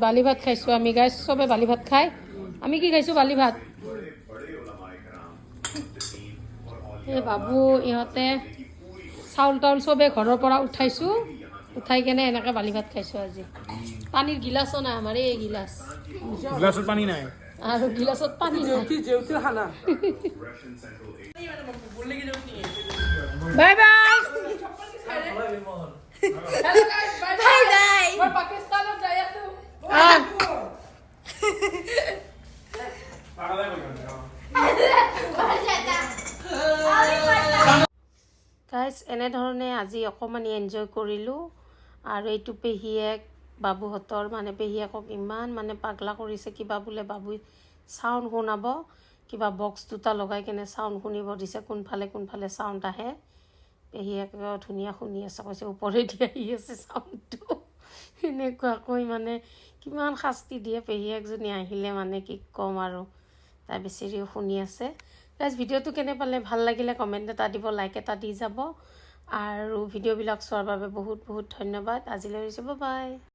বালি ভাত খাইছোঁ আমি গাইছ চবে বালি ভাত খাই আমি কি খাইছোঁ বালি ভাত এই বাবু ইহঁতে চাউল তাউল চবে ঘৰৰ পৰা উঠাইছোঁ উঠাই কেনে এনেকৈ বালি ভাত খাইছোঁ আজি পানীৰ গিলাচো নাই আমাৰ এই গিলাচত পানী নাই আৰু গিলাচত পানী নাই bye bye Hello guys, bye bye. We're Pakistan of Jayatu. Guys, এনেধৰণে আজি অকমান এনজয় কৰিলোঁ আৰু এইটো পেহীয়েক বাবুহঁতৰ মানে পেহীয়েকক ইমান মানে পাগলা কৰিছে কিবা বোলে বাবুই চাউণ্ড শুনাব কিবা বক্স দুটা লগাই কেনে চাউণ্ড শুনিব দিছে কোনফালে চাউণ্ড আহে পেহীয়েকে ধুনীয়া শুনি আছে কৈছে ওপৰেদি আহি আছে চাউণ্ডটো এনেকুৱাকৈ মানে কিমান শাস্তি দিয়ে পেহীয়েকজনী আহিলে মানে কি ক'ম আৰু তাই বেছিও শুনি আছে গাইজ ভিডিঅ'টো কেনে পালে ভাল লাগিলে কমেণ্ট এটা দিব লাইক এটা দি যাব আৰু ভিডিঅ'বিলাক চোৱাৰ বাবে বহুত বহুত ধন্যবাদ আজিলৈ বাই বাই